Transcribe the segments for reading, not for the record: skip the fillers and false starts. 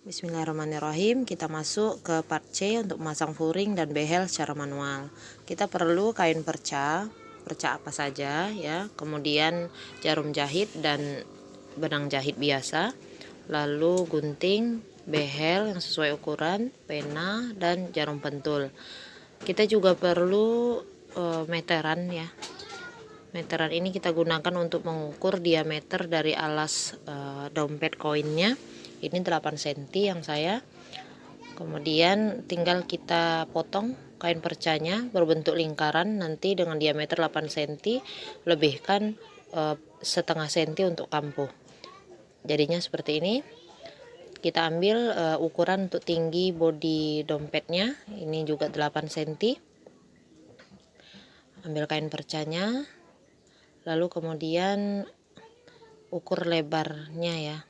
Bismillahirrahmanirrahim. Kita masuk ke part C untuk memasang furing dan behel secara manual. Kita perlu kain perca apa saja ya, kemudian jarum jahit dan benang jahit biasa, lalu gunting, behel yang sesuai ukuran, pena dan jarum pentul. Kita juga perlu meteran ya. Meteran ini kita gunakan untuk mengukur diameter dari alas dompet koinnya. Ini 8 cm yang saya. Kemudian tinggal kita potong kain percanya berbentuk lingkaran nanti dengan diameter 8 cm, lebihkan setengah senti untuk kampuh. Jadinya seperti ini. Kita ambil ukuran untuk tinggi bodi dompetnya, ini juga 8 cm. Ambil kain percanya, lalu kemudian ukur lebarnya ya.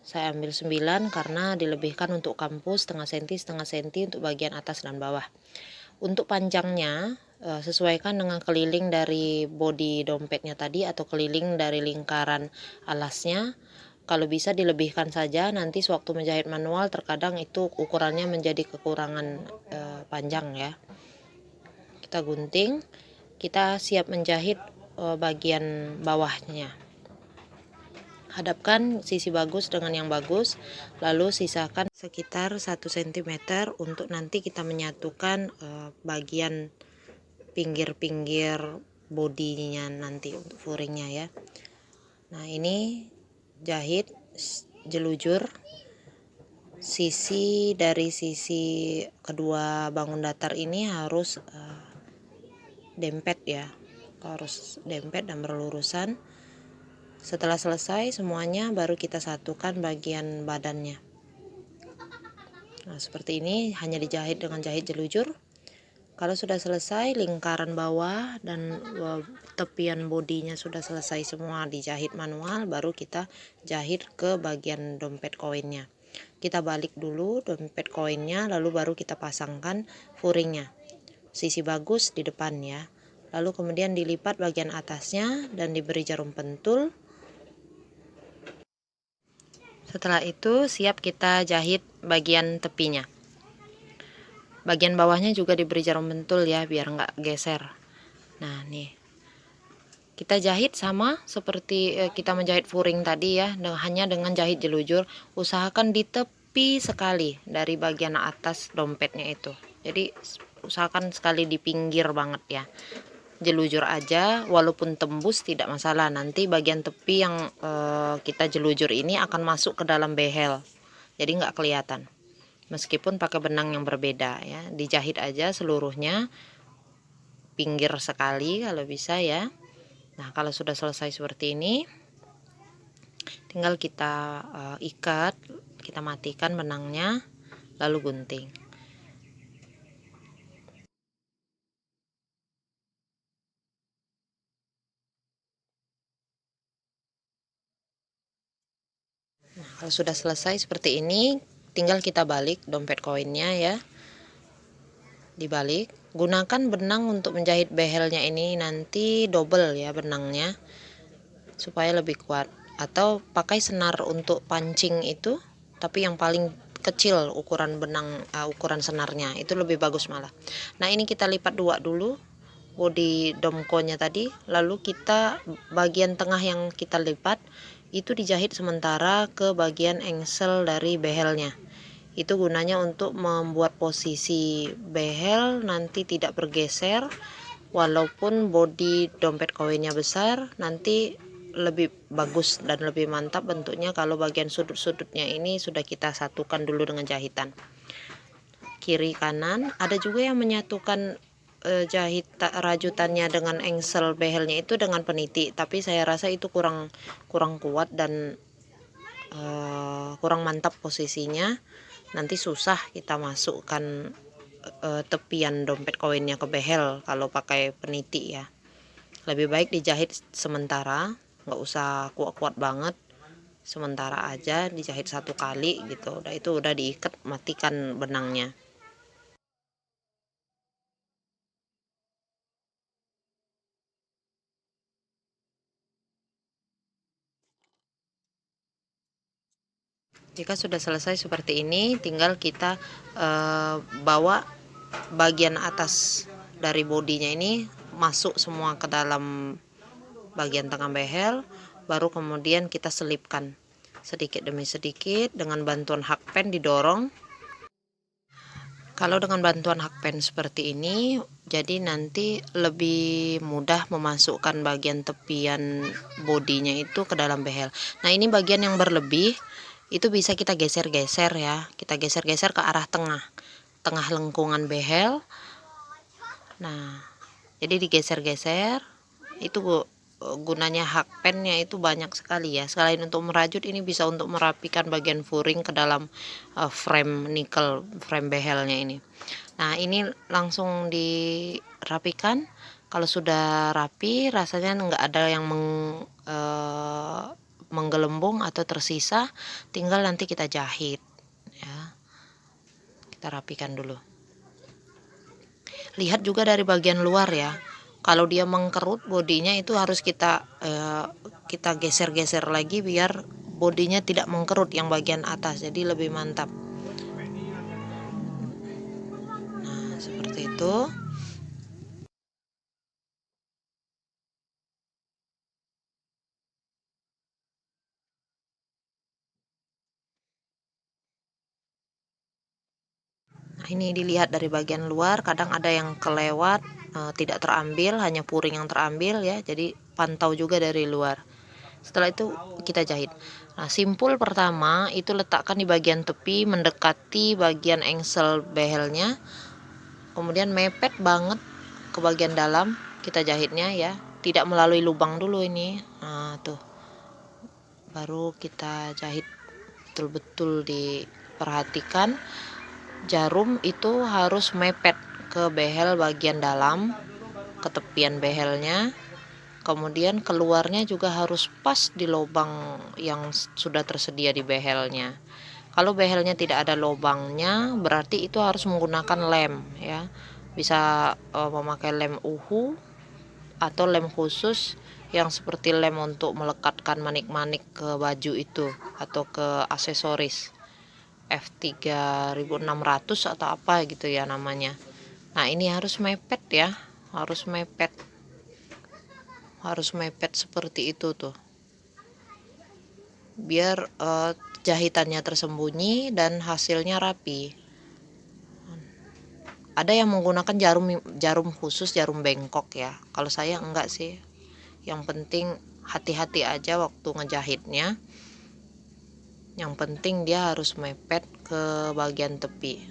Saya ambil 9 karena dilebihkan untuk kampuh setengah senti untuk bagian atas dan bawah. Untuk panjangnya sesuaikan dengan keliling dari bodi dompetnya tadi atau keliling dari lingkaran alasnya. Kalau bisa dilebihkan saja, nanti sewaktu menjahit manual terkadang itu ukurannya menjadi kekurangan panjang ya. Kita gunting, kita siap menjahit bagian bawahnya. Hadapkan sisi bagus dengan yang bagus, lalu sisakan sekitar 1 cm untuk nanti kita menyatukan bagian pinggir-pinggir bodinya nanti untuk furingnya ya. Nah, ini jahit jelujur sisi dari sisi kedua bangun datar ini harus dempet ya, harus dempet dan berlurusan. Setelah selesai semuanya baru kita satukan bagian badannya. Nah, seperti ini hanya dijahit dengan jahit jelujur. Kalau sudah selesai lingkaran bawah dan tepian bodinya sudah selesai semua dijahit manual, baru kita jahit ke bagian dompet koinnya. Kita balik dulu dompet koinnya, lalu baru kita pasangkan furingnya. Sisi bagus di depan ya. Lalu kemudian dilipat bagian atasnya dan diberi jarum pentul. Setelah itu siap kita jahit bagian tepinya. Bagian bawahnya juga diberi jarum pentul ya biar nggak geser. Nah nih, kita jahit sama seperti kita menjahit furing tadi ya, hanya dengan jahit jelujur. Usahakan di tepi sekali dari bagian atas dompetnya itu. Jadi usahakan sekali di pinggir banget ya. Jelujur aja, walaupun tembus tidak masalah, nanti bagian tepi yang kita jelujur ini akan masuk ke dalam behel, jadi nggak kelihatan meskipun pakai benang yang berbeda ya. Dijahit aja seluruhnya pinggir sekali kalau bisa ya. Nah, kalau sudah selesai seperti ini tinggal kita ikat, kita matikan benangnya lalu gunting. Kalau sudah selesai seperti ini, tinggal kita balik dompet koinnya ya. Dibalik, gunakan benang untuk menjahit behelnya ini nanti double ya benangnya supaya lebih kuat, atau pakai senar untuk pancing itu, tapi yang paling kecil ukuran benang ukuran senarnya itu lebih bagus malah. Nah, ini kita lipat dua dulu bodi domkonya tadi, lalu kita bagian tengah yang kita lipat itu dijahit sementara ke bagian engsel dari behelnya. Itu gunanya untuk membuat posisi behel nanti tidak bergeser, walaupun bodi dompet koinnya besar, nanti lebih bagus dan lebih mantap bentuknya kalau bagian sudut-sudutnya ini sudah kita satukan dulu dengan jahitan. Kiri kanan, ada juga yang menyatukan jahit rajutannya dengan engsel behelnya itu dengan peniti, tapi saya rasa itu kurang kuat dan kurang mantap posisinya. Nanti susah kita masukkan tepian dompet koinnya ke behel kalau pakai peniti ya. Lebih baik dijahit sementara, nggak usah kuat-kuat banget, sementara aja dijahit satu kali gitu. Udah itu udah diikat, matikan benangnya. Jika sudah selesai seperti ini, tinggal kita bawa bagian atas dari bodinya ini masuk semua ke dalam bagian tengah behel, baru kemudian kita selipkan sedikit demi sedikit dengan bantuan hakpen didorong. Kalau dengan bantuan hakpen seperti ini, jadi nanti lebih mudah memasukkan bagian tepian bodinya itu ke dalam behel. Nah, ini bagian yang berlebih itu bisa kita geser-geser ya. Kita geser-geser ke arah tengah lengkungan behel. Nah, jadi digeser-geser. Itu gunanya hakpennya itu banyak sekali ya. Selain untuk merajut, ini bisa untuk merapikan bagian furing ke dalam frame nikel, frame behelnya ini. Nah, ini langsung dirapikan. Kalau sudah rapi, rasanya nggak ada yang menggelembung atau tersisa, tinggal nanti kita jahit ya. Kita rapikan dulu. Lihat juga dari bagian luar ya. Kalau dia mengkerut bodinya itu harus kita geser-geser lagi biar bodinya tidak mengkerut yang bagian atas, jadi lebih mantap. Nah, seperti itu. Nah, ini dilihat dari bagian luar, kadang ada yang kelewat, tidak terambil, hanya puring yang terambil ya. Jadi pantau juga dari luar. Setelah itu kita jahit. Nah, simpul pertama itu letakkan di bagian tepi mendekati bagian engsel behelnya. Kemudian mepet banget ke bagian dalam kita jahitnya ya. Tidak melalui lubang dulu ini. Nah, tuh. Baru kita jahit betul-betul diperhatikan. Jarum itu harus mepet ke behel bagian dalam, ke tepian behelnya. Kemudian keluarnya juga harus pas di lubang yang sudah tersedia di behelnya. Kalau behelnya tidak ada lubangnya, berarti itu harus menggunakan lem ya. Bisa memakai lem uhu atau lem khusus yang seperti lem untuk melekatkan manik-manik ke baju itu atau ke aksesoris. F3600 atau apa gitu ya namanya. Nah, ini harus mepet ya, harus mepet seperti itu tuh, biar jahitannya tersembunyi dan hasilnya rapi. Ada yang menggunakan jarum khusus, jarum bengkok ya. Kalau saya enggak sih. Yang penting hati-hati aja waktu ngejahitnya. Yang penting dia harus mepet ke bagian tepi.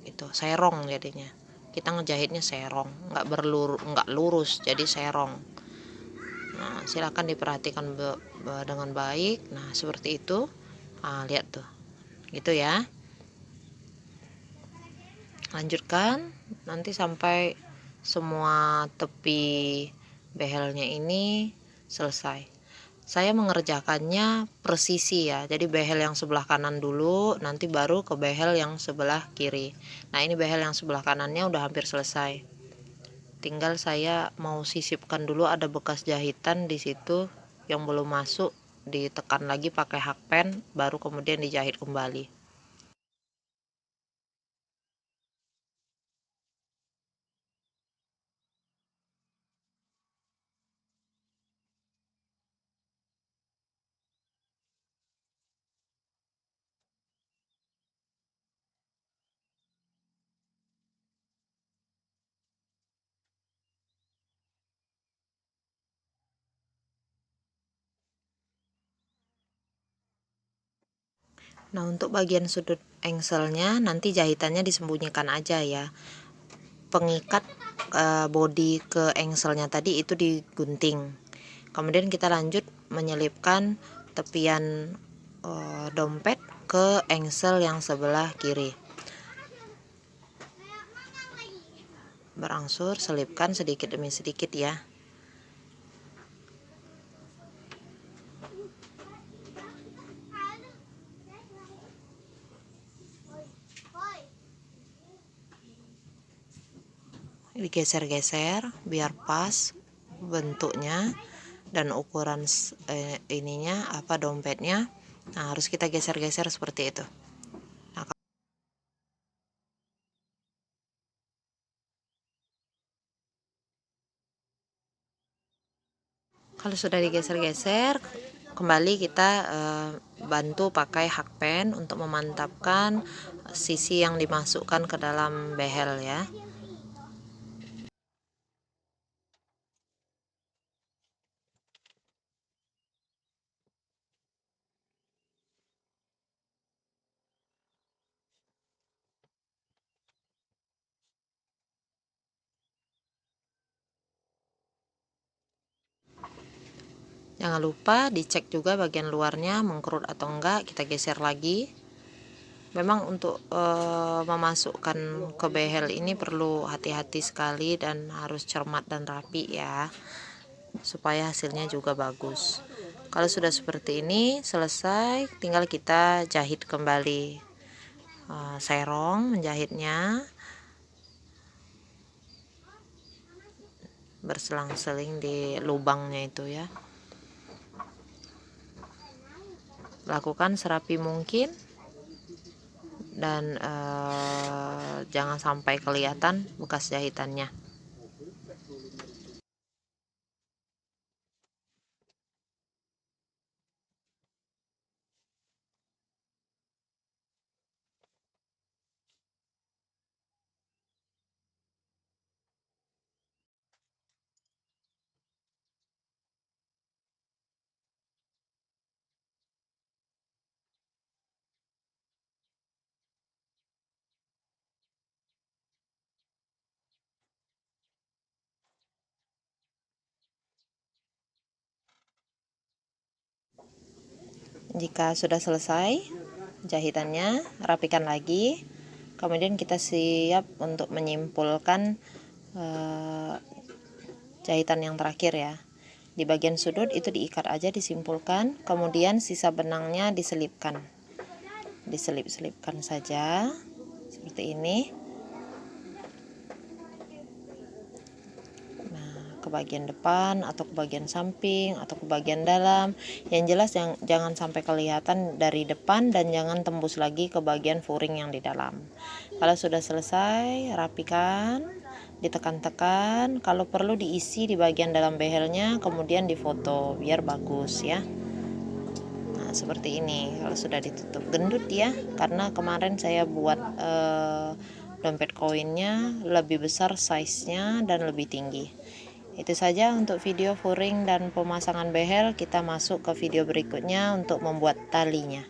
Itu serong jadinya. Kita ngejahitnya serong, nggak lurus, jadi serong. Nah, silakan diperhatikan dengan baik. Nah, seperti itu. Nah, lihat tuh. Gitu ya. Lanjutkan nanti sampai semua tepi behelnya ini selesai. Saya mengerjakannya presisi ya, jadi behel yang sebelah kanan dulu, nanti baru ke behel yang sebelah kiri. Nah, ini behel yang sebelah kanannya udah hampir selesai, tinggal saya mau sisipkan dulu, ada bekas jahitan di situ yang belum masuk, ditekan lagi pakai hakpen, baru kemudian dijahit kembali. Nah, untuk bagian sudut engselnya nanti jahitannya disembunyikan aja ya. Pengikat bodi ke engselnya tadi itu digunting. Kemudian kita lanjut menyelipkan tepian dompet ke engsel yang sebelah kiri. Berangsur selipkan sedikit demi sedikit ya. Digeser-geser biar pas bentuknya dan ukuran ininya dompetnya. Nah, harus kita geser-geser seperti itu. Nah, kalau sudah digeser-geser, kembali kita bantu pakai hakpen untuk memantapkan sisi yang dimasukkan ke dalam behel ya. Jangan lupa dicek juga bagian luarnya mengkerut atau enggak, kita geser lagi. Memang untuk memasukkan ke behel ini perlu hati-hati sekali dan harus cermat dan rapi ya, supaya hasilnya juga bagus. Kalau sudah seperti ini selesai, tinggal kita jahit kembali, serong menjahitnya berselang-seling di lubangnya itu ya. Lakukan serapi mungkin dan jangan sampai kelihatan bekas jahitannya. Jika sudah selesai jahitannya, rapikan lagi. Kemudian kita siap untuk menyimpulkan jahitan yang terakhir ya. Di bagian sudut itu diikat aja, disimpulkan. Kemudian sisa benangnya diselipkan, diselip-selipkan saja seperti ini. Ke bagian depan atau ke bagian samping atau ke bagian dalam, yang jelas jangan sampai kelihatan dari depan dan jangan tembus lagi ke bagian furing yang di dalam. Kalau sudah selesai, rapikan, ditekan-tekan, kalau perlu diisi di bagian dalam behelnya, kemudian difoto biar bagus ya. Nah, seperti ini kalau sudah ditutup. Gendut ya, karena kemarin saya buat dompet koinnya lebih besar size-nya dan lebih tinggi. Itu saja untuk video furing dan pemasangan behel. Kita masuk ke video berikutnya untuk membuat talinya.